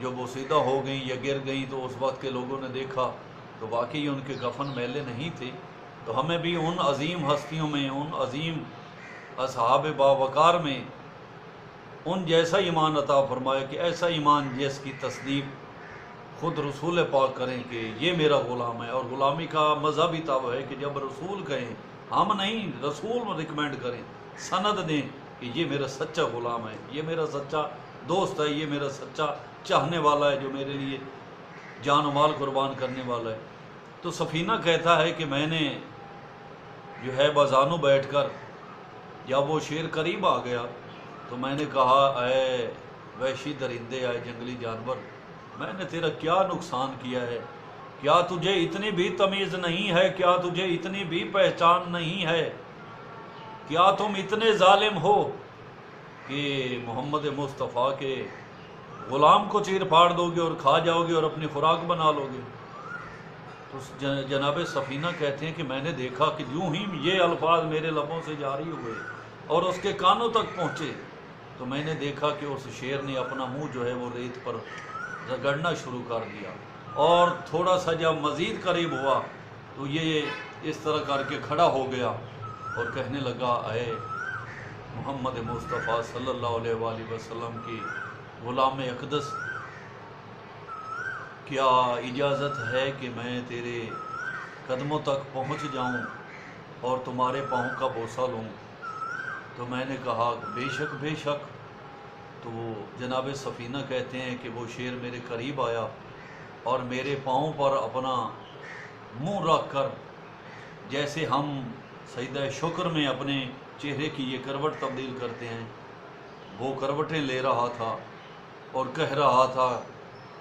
جو بوسیدہ ہو گئیں یا گر گئیں تو اس وقت کے لوگوں نے دیکھا تو واقعی ان کے کفن میلے نہیں تھے۔ تو ہمیں بھی ان عظیم ہستیوں میں، ان عظیم اصحاب باوقار میں ان جیسا ایمان عطا فرمائے کہ ایسا ایمان جس کی تصدیق خود رسول پاک کریں کہ یہ میرا غلام ہے۔ اور غلامی کا مذہبی تاب ہے کہ جب رسول کہیں، ہم نہیں، رسول ریکمینڈ کریں، سند دیں کہ یہ میرا سچا غلام ہے، یہ میرا سچا دوست ہے، یہ میرا سچا چاہنے والا ہے، جو میرے لیے جان و مال قربان کرنے والا ہے۔ تو سفینہ کہتا ہے کہ میں نے جو ہے بازانو بیٹھ کر، جب وہ شیر قریب آ گیا تو میں نے کہا اے وحشی درندے، اے جنگلی جانور، میں نے تیرا کیا نقصان کیا ہے؟ کیا تجھے اتنی بھی تمیز نہیں ہے؟ کیا تجھے اتنی بھی پہچان نہیں ہے؟ کیا تم اتنے ظالم ہو کہ محمد مصطفیٰ کے غلام کو چیر پھاڑ دو گے اور کھا جاؤ گے اور اپنی خوراک بنا لو گے؟ تو جناب سفینہ کہتے ہیں کہ میں نے دیکھا کہ یوں ہی یہ الفاظ میرے لبوں سے جاری ہوئے اور اس کے کانوں تک پہنچے تو میں نے دیکھا کہ اس شیر نے اپنا منہ جو ہے وہ ریت پر رگڑنا شروع کر دیا، اور تھوڑا سا جب مزید قریب ہوا تو یہ اس طرح کر کے کھڑا ہو گیا اور کہنے لگا اے محمد مصطفیٰ صلی اللہ علیہ وآلہ وسلم کی غلام اقدس، کیا اجازت ہے کہ میں تیرے قدموں تک پہنچ جاؤں اور تمہارے پاؤں کا بوسہ لوں؟ تو میں نے کہا بے شک بے شک۔ تو جناب سفینہ کہتے ہیں کہ وہ شیر میرے قریب آیا اور میرے پاؤں پر اپنا منہ رکھ کر، جیسے ہم سجدہ شکر میں اپنے چہرے کی یہ کروٹ تبدیل کرتے ہیں، وہ کروٹیں لے رہا تھا اور کہہ رہا تھا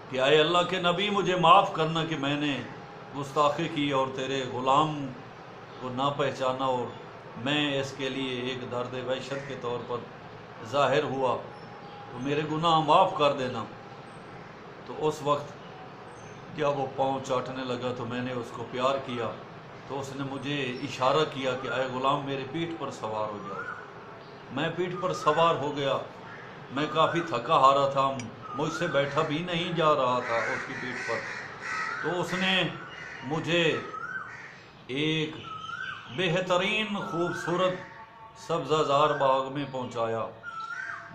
کہ اے اللہ کے نبی، مجھے معاف کرنا کہ میں نے گستاخی کی اور تیرے غلام کو نہ پہچانا، اور میں اس کے لیے ایک درد وحشت کے طور پر ظاہر ہوا، تو میرے گناہ معاف کر دینا۔ تو اس وقت جب وہ پاؤں چاٹنے لگا تو میں نے اس کو پیار کیا، تو اس نے مجھے اشارہ کیا کہ اے غلام میرے پیٹھ پر سوار ہو جاؤ۔ میں پیٹھ پر سوار ہو گیا، میں کافی تھکا ہارا تھا، مجھ سے بیٹھا بھی نہیں جا رہا تھا اس کی پیٹھ پر۔ تو اس نے مجھے ایک بہترین خوبصورت سبزہ زار باغ میں پہنچایا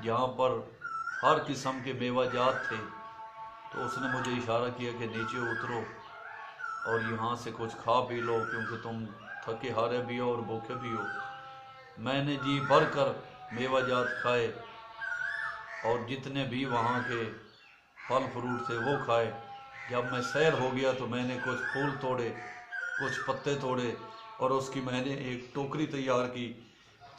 جہاں پر ہر قسم کے میوہ جات تھے۔ تو اس نے مجھے اشارہ کیا کہ نیچے اترو اور یہاں سے کچھ کھا پی لو، کیونکہ تم تھکے ہارے بھی ہو اور بھوکے بھی ہو۔ میں نے جی بھر کر میوہ جات کھائے اور جتنے بھی وہاں کے پھل فروٹ تھے وہ کھائے۔ جب میں سیر ہو گیا تو میں نے کچھ پھول توڑے، کچھ پتے توڑے، اور اس کی میں نے ایک ٹوکری تیار کی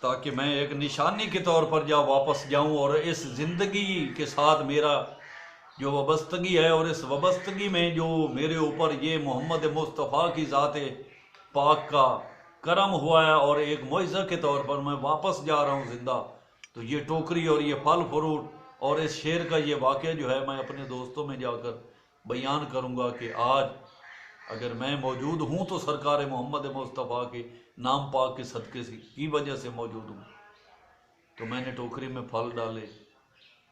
تاکہ میں ایک نشانی کے طور پر جب واپس جاؤں اور اس زندگی کے ساتھ میرا جو وابستگی ہے، اور اس وابستگی میں جو میرے اوپر یہ محمد مصطفیٰ کی ذات پاک کا کرم ہوا ہے اور ایک معجزہ کے طور پر میں واپس جا رہا ہوں زندہ، تو یہ ٹوکری اور یہ پھل فروٹ اور اس شیر کا یہ واقعہ جو ہے میں اپنے دوستوں میں جا کر بیان کروں گا کہ آج اگر میں موجود ہوں تو سرکار محمد مصطفیٰ کے نام پاک کے صدقے کی وجہ سے موجود ہوں۔ تو میں نے ٹوکری میں پھل ڈالے،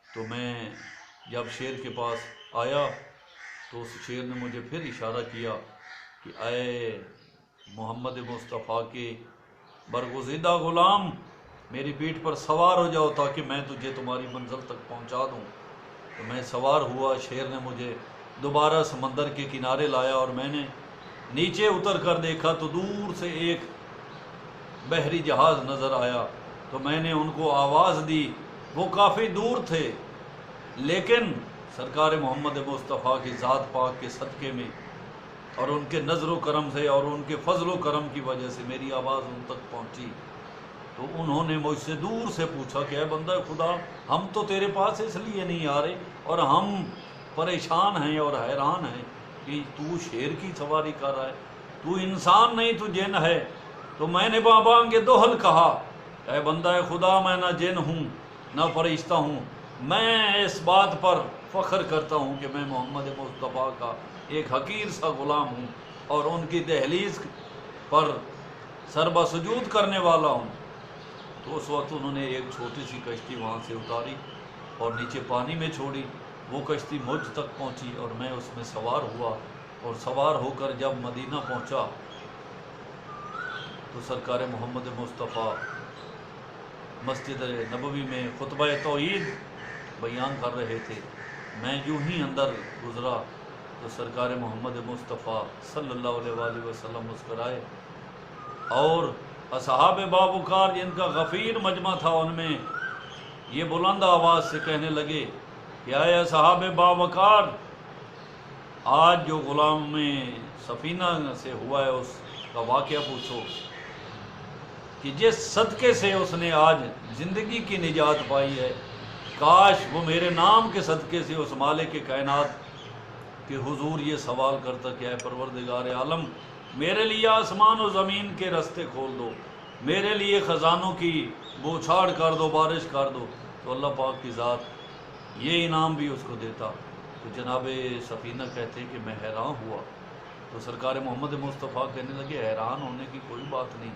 تو میں جب شیر کے پاس آیا تو اس شیر نے مجھے پھر اشارہ کیا کہ اے محمد مصطفیٰ کے برگزیدہ غلام، میری پیٹھ پر سوار ہو جاؤ تاکہ میں تجھے تمہاری منزل تک پہنچا دوں۔ تو میں سوار ہوا، شیر نے مجھے دوبارہ سمندر کے کنارے لایا اور میں نے نیچے اتر کر دیکھا تو دور سے ایک بحری جہاز نظر آیا۔ تو میں نے ان کو آواز دی، وہ کافی دور تھے لیکن سرکار محمد مصطفیٰ کی ذات پاک کے صدقے میں اور ان کے نظر و کرم سے اور ان کے فضل و کرم کی وجہ سے میری آواز ان تک پہنچی۔ تو انہوں نے مجھ سے دور سے پوچھا کہ اے بندہ خدا، ہم تو تیرے پاس اس لیے نہیں آ رہے اور ہم پریشان ہیں اور حیران ہیں کہ تو شیر کی سواری کر رہا ہے، تو انسان نہیں تو جن ہے۔ تو میں نے بانگ دوہل کہا، اے بندہ خدا، میں نہ جن ہوں نہ فرشتہ ہوں، میں اس بات پر فخر کرتا ہوں کہ میں محمد مصطفیٰ کا ایک حقیر سا غلام ہوں اور ان کی دہلیز پر سربا سجود کرنے والا ہوں۔ تو اس وقت انہوں نے ایک چھوٹی سی کشتی وہاں سے اتاری اور نیچے پانی میں چھوڑی، وہ کشتی مجھ تک پہنچی اور میں اس میں سوار ہوا، اور سوار ہو کر جب مدینہ پہنچا تو سرکار محمد مصطفیٰ مسجد نبوی میں خطبہ توحید بیان کر رہے تھے۔ میں یوں ہی اندر گزرا تو سرکار محمد مصطفیٰ صلی اللہ علیہ وآلہ وسلم مسکرائے، اور اصحاب باوقار جن کا غفیر مجمع تھا ان میں یہ بلند آواز سے کہنے لگے کہ اے اصحاب باوقار، آج جو غلام میں سفینہ سے ہوا ہے اس کا واقعہ پوچھو کہ جس صدقے سے اس نے آج زندگی کی نجات پائی ہے، کاش وہ میرے نام کے صدقے سے اس مالک کائنات کے حضور یہ سوال کرتا کہ اے پروردگار عالم، میرے لیے آسمان و زمین کے رستے کھول دو، میرے لیے خزانوں کی بوچھاڑ کر دو، بارش کر دو، تو اللہ پاک کی ذات یہ انعام بھی اس کو دیتا۔ تو جناب سفینہ کہتے کہ میں حیران ہوا، تو سرکار محمد مصطفیٰ کہنے لگے حیران ہونے کی کوئی بات نہیں،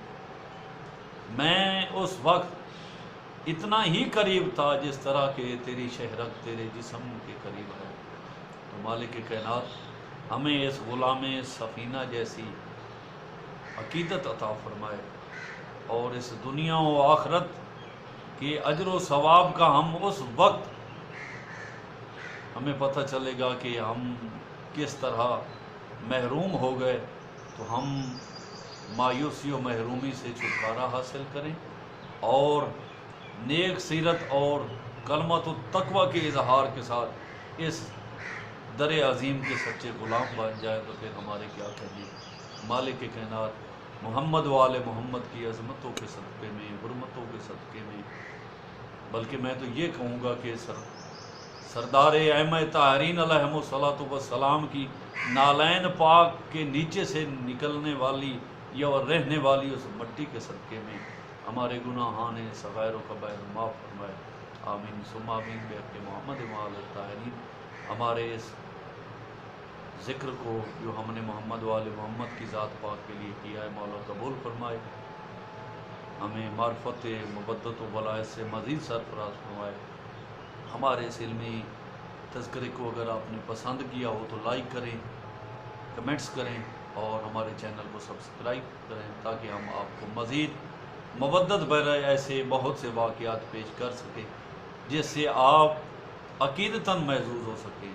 میں اس وقت اتنا ہی قریب تھا جس طرح کہ تیری شہرت تیرے جسم کے قریب ہے۔ تو مالک کائنات ہمیں اس غلام سفینہ جیسی عقیدت عطا فرمائے، اور اس دنیا و آخرت کے اجر و ثواب کا ہم اس وقت ہمیں پتہ چلے گا کہ ہم کس طرح محروم ہو گئے، تو ہم مایوسی و محرومی سے چھٹکارا حاصل کریں اور نیک سیرت اور کلمت و تقوی کے اظہار کے ساتھ اس در عظیم کے سچے غلام بن جائے، تو پھر ہمارے کیا کہنے۔ مالک کائنات محمد و آل محمد کی عظمتوں کے صدقے میں، حرمتوں کے صدقے میں، بلکہ میں تو یہ کہوں گا کہ سردار ائمہ طاہرین علیہم الصلاۃ والسلام کی نالین پاک کے نیچے سے نکلنے والی یا رہنے والی اس مٹی کے صدقے میں ہمارے گناہان صغائر و کبائر معاف فرمائے، آمین ثم آمین بحق محمد و آل الطاہرین۔ ہمارے اس ذکر کو جو ہم نے محمد و آل محمد کی ذات پاک کے لیے کیا ہے مولا قبول فرمائے، ہمیں معرفت مبدت و ولایت سے مزید سرفراز فرمائے۔ ہمارے اس علمی تذکرے کو اگر آپ نے پسند کیا ہو تو لائک کریں، کمنٹس کریں، اور ہمارے چینل کو سبسکرائب کریں تاکہ ہم آپ کو مزید مبدت بھرے ایسے بہت سے واقعات پیش کر سکیں جس سے آپ عقیدتاً محظوظ ہو سکیں۔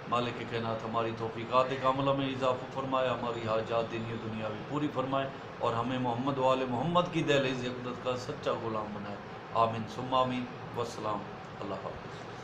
مالک کائنات ہماری توفیقات کاملہ میں اضافہ فرمائے، ہماری حاجات دینی و دنیاوی پوری فرمائے، اور ہمیں محمد و آل محمد کی دہلیز اقدس کا سچا غلام بنائے، آمین ثم آمین، والسلام، اللہ حافظ۔